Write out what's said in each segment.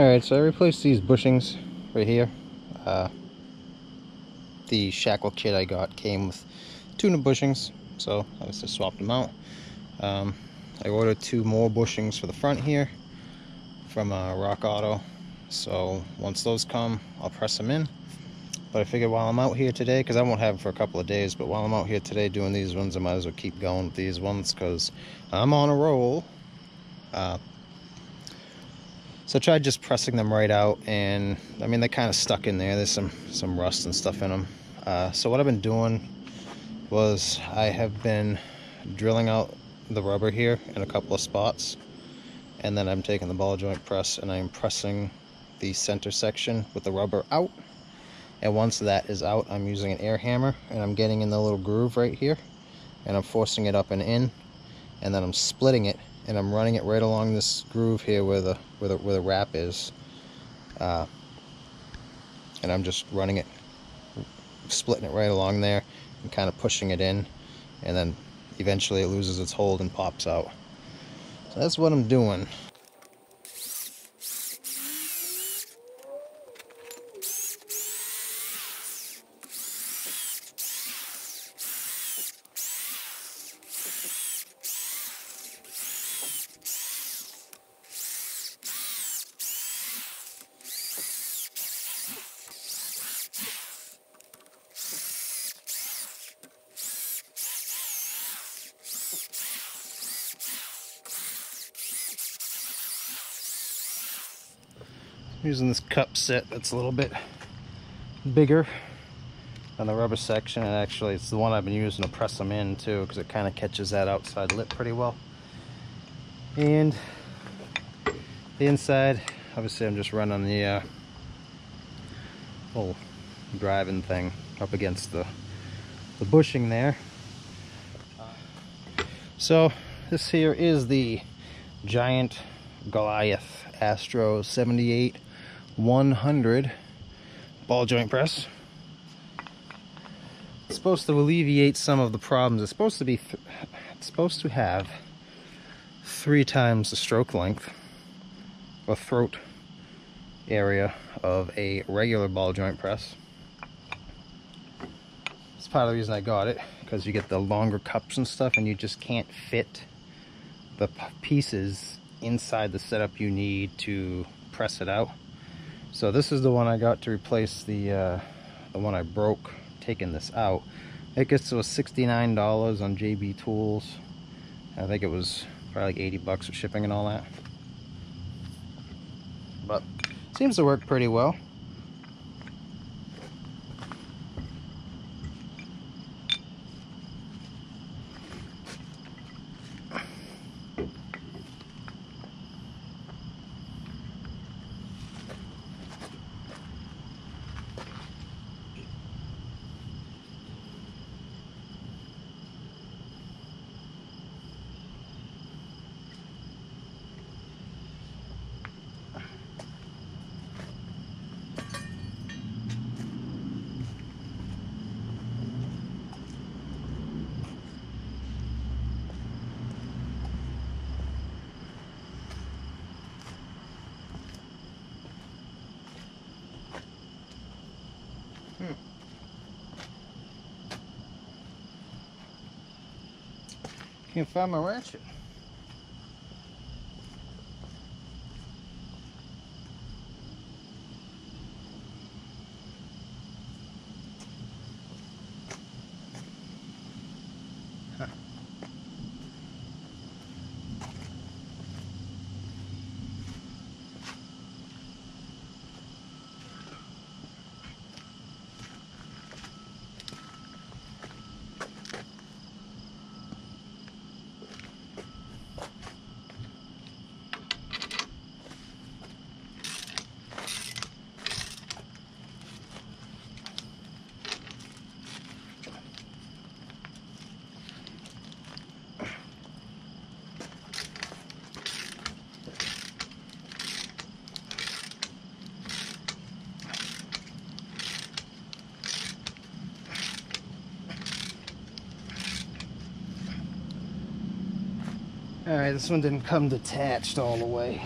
Alright, so I replaced these bushings right here. The shackle kit I got came with 2 new bushings, so I just swapped them out. I ordered 2 more bushings for the front here from Rock Auto, so once those come, I'll press them in. But I figured while I'm out here today, because I won't have them for a couple of days, but while I'm out here today doing these ones, I might as well keep going with these ones because I'm on a roll. So I tried just pressing them right out, and I mean, they're kind of stuck in there. There's some rust and stuff in them. So what I've been doing was I have been drilling out the rubber here in a couple of spots, and then I'm taking the ball joint press and I'm pressing the center section with the rubber out. And once that is out, I'm using an air hammer and I'm getting in the little groove right here, and I'm forcing it up and in, and then I'm splitting it and I'm running it right along this groove here where the wrap is, and I'm just running it, splitting it right along there and kind of pushing it in, and then eventually it loses its hold and pops out. So that's what I'm doing. Using this cup set that's a little bit bigger than the rubber section, and actually it's the one I've been using to press them in too, because it kind of catches that outside lip pretty well. And the inside, obviously I'm just running the whole driving thing up against the bushing there. So this here is the Giant Goliath Astro 78-100 ball joint press. It's supposed to alleviate some of the problems. It's supposed to be it's supposed to have 3 times the stroke length or throat area of a regular ball joint press. That's part of the reason I got it, because you get the longer cups and stuff and you just can't fit the pieces inside the setup you need to press it out. So this is the one I got to replace the one I broke taking this out. It gets to $69 on JB Tools. I think it was probably like 80 bucks for shipping and all that, but seems to work pretty well. Can't find my ratchet. Huh. Alright, this one didn't come detached all the way.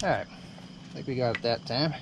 Alright, I think we got it that time.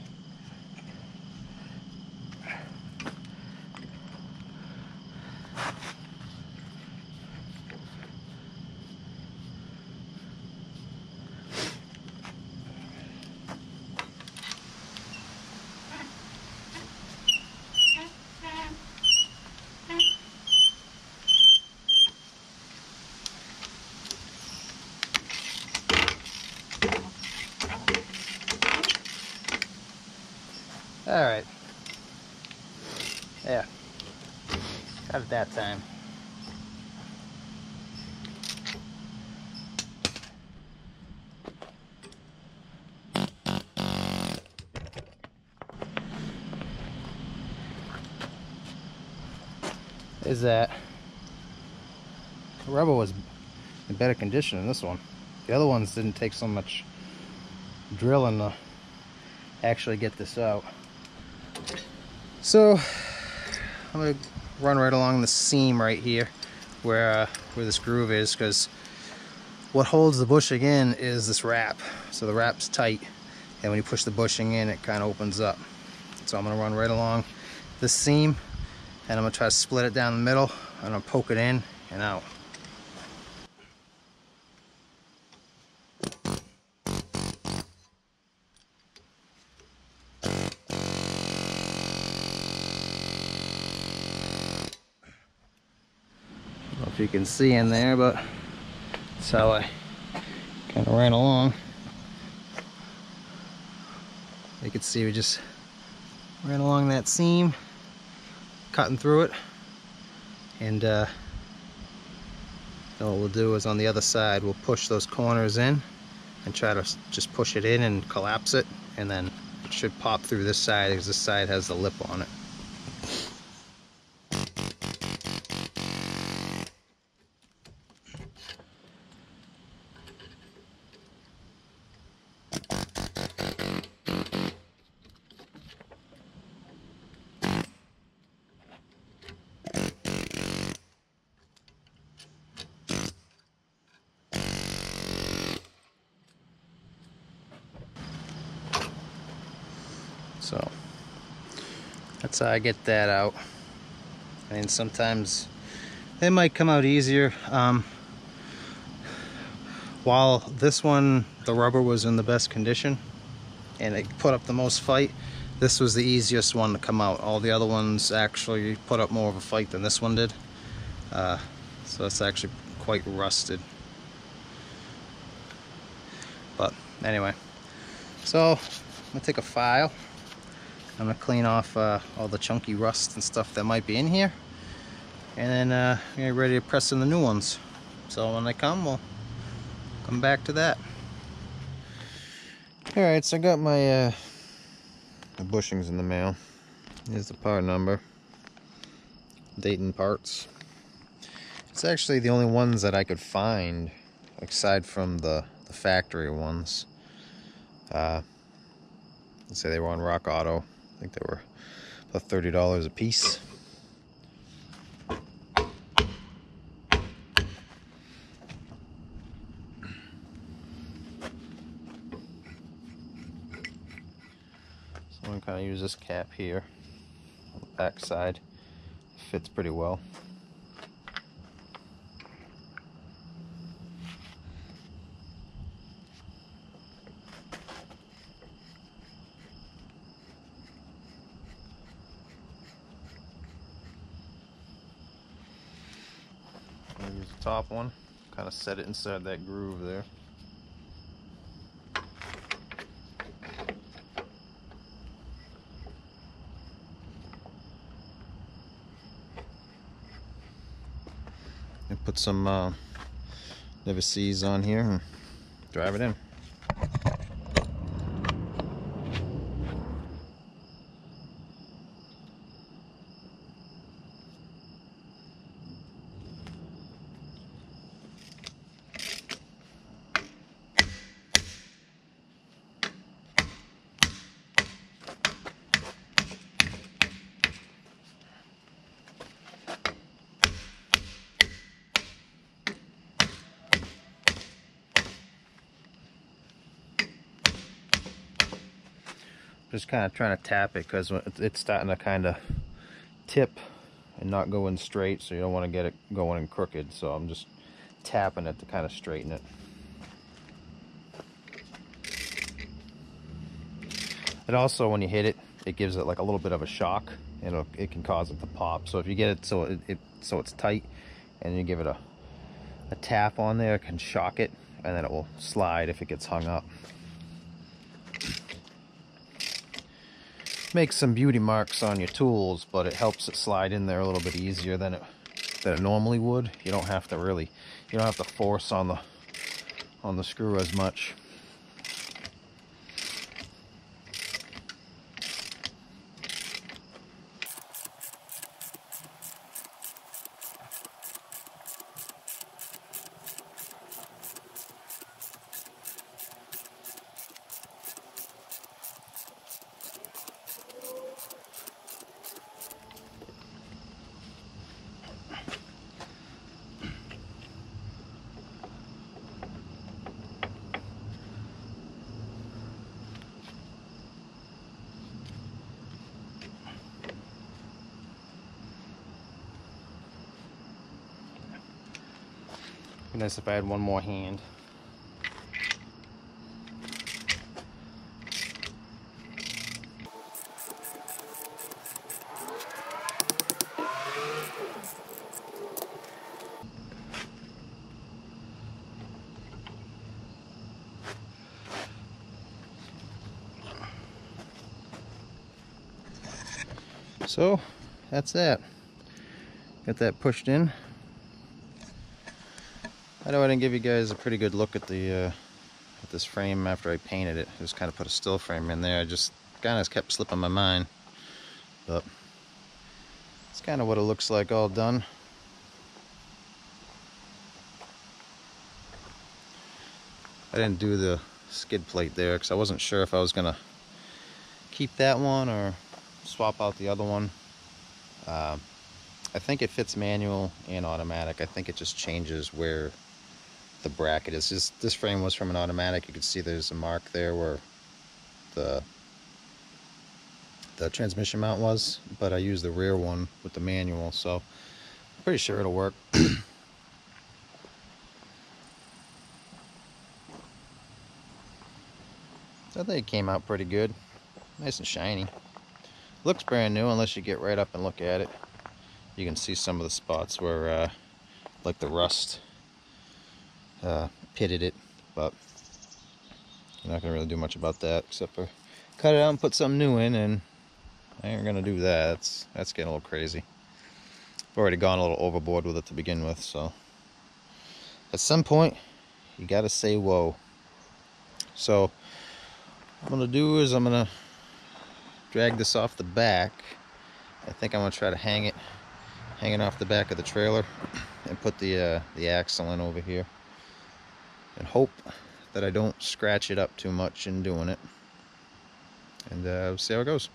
Alright. Yeah. Got it that time. Is that the rubber was in better condition than this one. The other ones didn't take so much drilling to actually get this out. So I'm gonna run right along the seam right here where this groove is, because what holds the bushing in is this wrap. So the wrap's tight, and when you push the bushing in, it kind of opens up. So I'm gonna run right along this seam, and I'm gonna try to split it down the middle. I'm gonna poke it in and out. I don't know if you can see in there, but that's how I kind of ran along. You can see we just ran along that seam, cutting through it, and then what we'll do is on the other side we'll push those corners in and try to just push it in and collapse it, and then it should pop through this side because this side has the lip on it. So that's how I get that out. I mean, sometimes they might come out easier. While this one, the rubber was in the best condition and it put up the most fight, this was the easiest one to come out. All the other ones actually put up more of a fight than this one did. So it's actually quite rusted. But anyway, so I'm gonna take a file. I'm gonna clean off all the chunky rust and stuff that might be in here, and then get ready to press in the new ones. So when they come, we'll come back to that. Alright, so I got my the bushings in the mail. Here's the part number, date and parts. It's actually the only ones that I could find aside from the factory ones. Let's say they were on Rock Auto. I think they were about $30 a piece. So I'm going to kind of use this cap here on the back side. Fits pretty well. Use the top one, kind of set it inside that groove there. And put some Never Seas on here and drive it in. Just kind of trying to tap it because it's starting to kind of tip and not go in straight, so you don't want to get it going in crooked. So I'm just tapping it to kind of straighten it. And also when you hit it, it gives it like a little bit of a shock, and it can cause it to pop. So if you get it so it's tight, and you give it a tap on there, it can shock it, and then it will slide if it gets hung up. Makes some beauty marks on your tools, but it helps it slide in there a little bit easier than it normally would. You don't have to force on the screw as much. Be nice if I had one more hand. So that's that. Got that pushed in. I know I didn't give you guys a pretty good look at this frame after I painted it. Just kind of put a still frame in there. I just kind of kept slipping my mind, but it's kind of what it looks like all done. I didn't do the skid plate there because I wasn't sure if I was gonna keep that one or swap out the other one. I think it fits manual and automatic. I think it just changes where the bracket is. This frame was from an automatic. You can see there's a mark there where the transmission mount was, but I used the rear one with the manual, so I'm pretty sure it'll work. I think it came out pretty good. Nice and shiny. Looks brand new unless you get right up and look at it. You can see some of the spots where like the rust pitted it, but you're not gonna really do much about that except for cut it out and put something new in, and I ain't gonna do that. That's getting a little crazy. I've already gone a little overboard with it to begin with, so at some point you gotta say whoa. So what I'm gonna do is I'm gonna drag this off the back. I think I'm gonna try to hang it off the back of the trailer and put the axle in over here and hope that I don't scratch it up too much in doing it, and we'll see how it goes.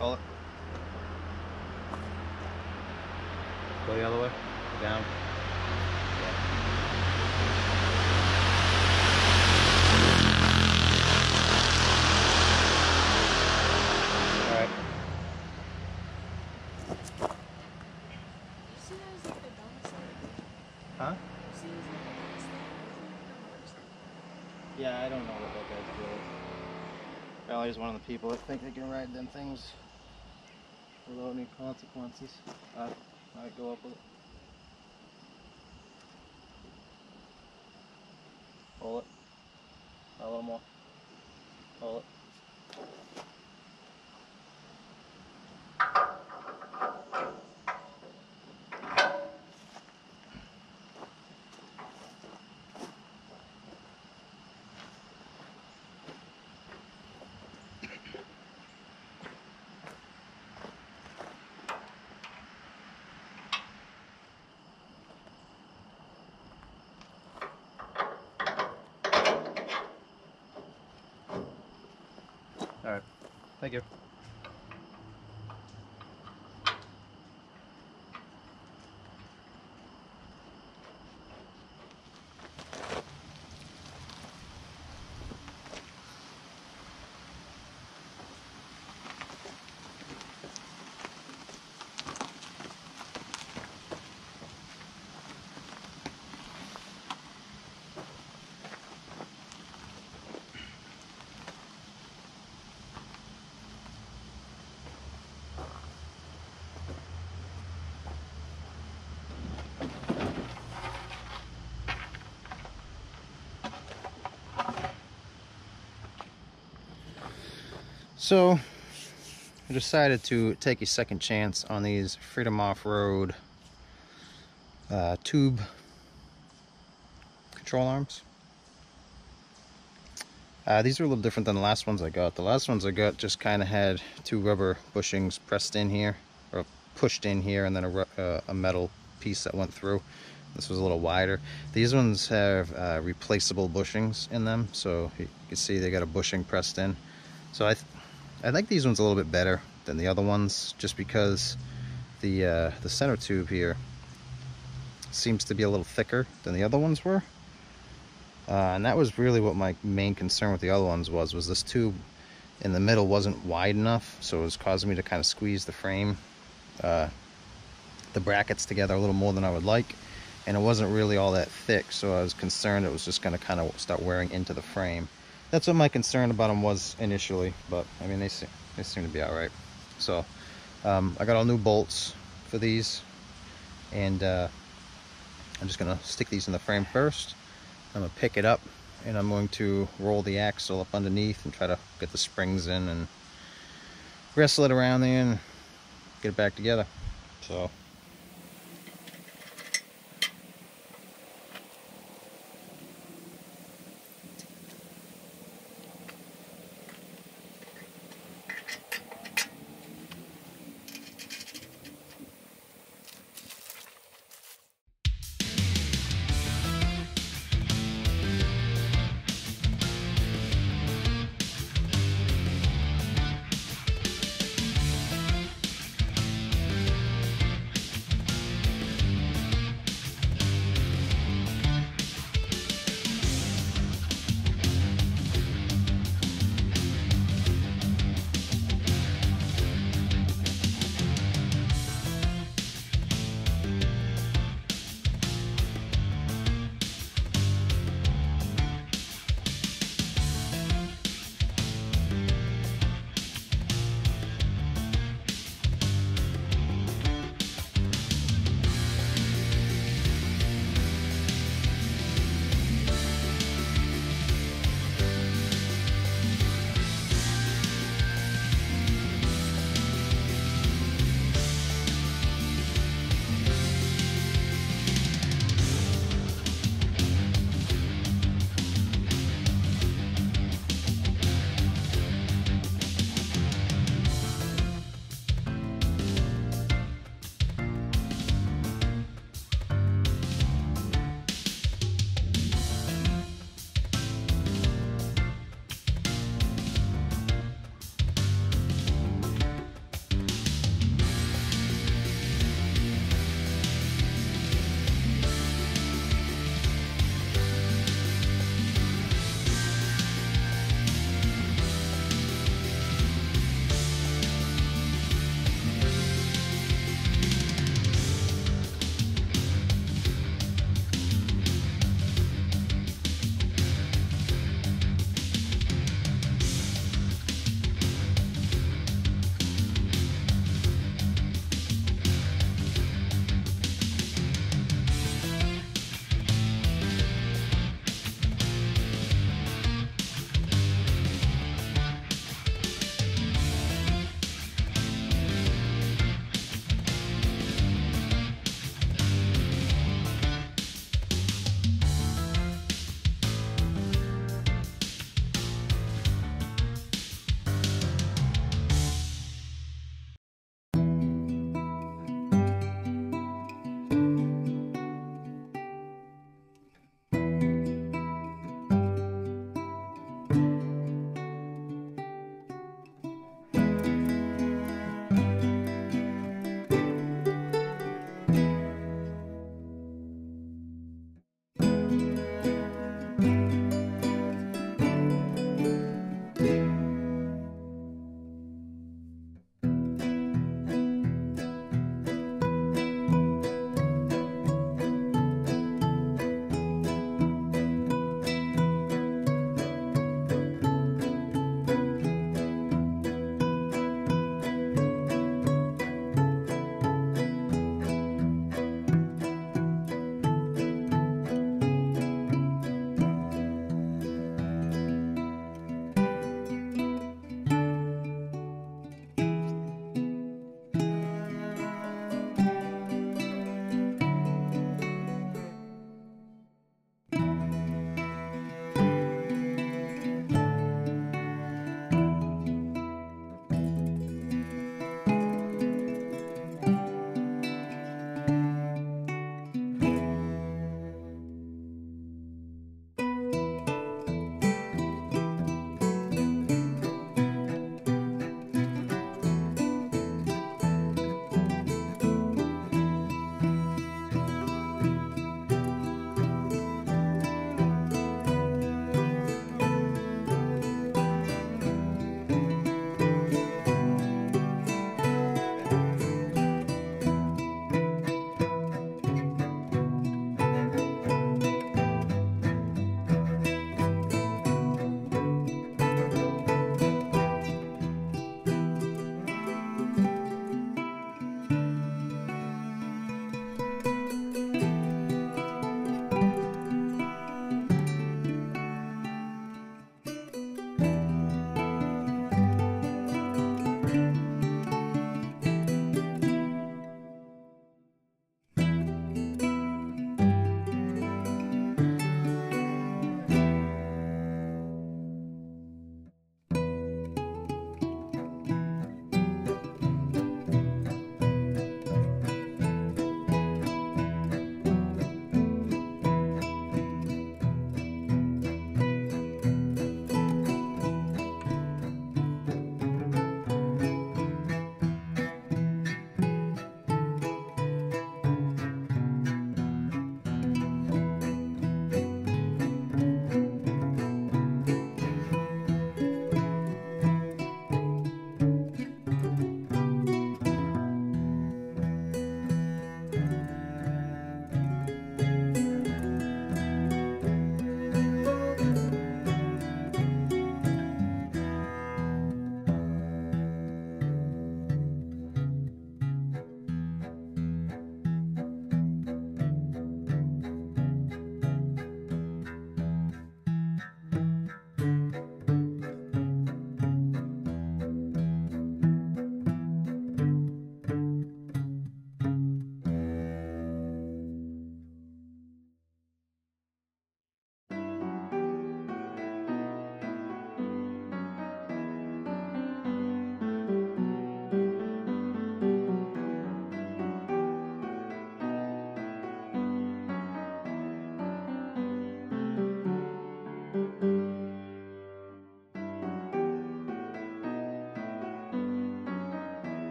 Pull it. Go the other way. Down. Alright. Huh? Yeah, I don't know what that guy's doing. Well, he's one of the people that think they can ride them things without any consequences. Alright, go up with it. Pull it. A little more. Pull it. Alright, thank you. So, I decided to take a second chance on these Freedom Off-Road tube control arms. These are a little different than the last ones I got. The last ones I got just kind of had two rubber bushings pressed in here, or pushed in here, and then a metal piece that went through. This was a little wider. These ones have replaceable bushings in them, so you can see they got a bushing pressed in. So I think these ones a little bit better than the other ones, just because the center tube here seems to be a little thicker than the other ones were. And that was really what my main concern with the other ones was this tube in the middle wasn't wide enough, so it was causing me to kind of squeeze the frame, the brackets together a little more than I would like, and it wasn't really all that thick, so I was concerned it was just going to kind of start wearing into the frame. That's what my concern about them was initially, but I mean they seem to be all right. So I got all new bolts for these, and I'm just going to stick these in the frame first. I'm going to pick it up, and I'm going to roll the axle up underneath and try to get the springs in and wrestle it around there and get it back together. So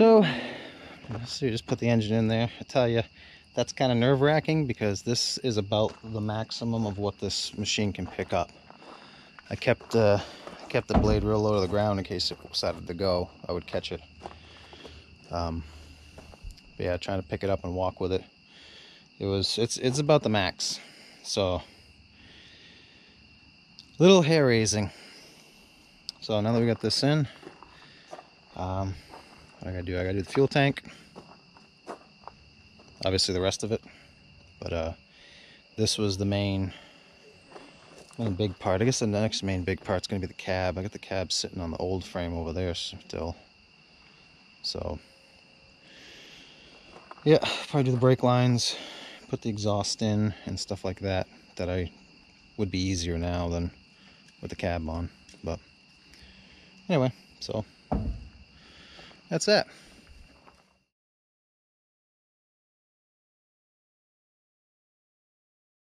So you just put the engine in there. I tell you, that's kind of nerve-wracking because this is about the maximum of what this machine can pick up. I kept the blade real low to the ground in case it decided to go. I would catch it. But yeah, trying to pick it up and walk with it. It's about the max. So little hair raising. So now that we got this in, what I gotta do? I gotta do the fuel tank. Obviously the rest of it, but this was the main big part. I guess the next main big part's gonna be the cab. I got the cab sitting on the old frame over there still. So yeah, probably do the brake lines, put the exhaust in and stuff like that. That would be easier now than with the cab on. But anyway, so that's that.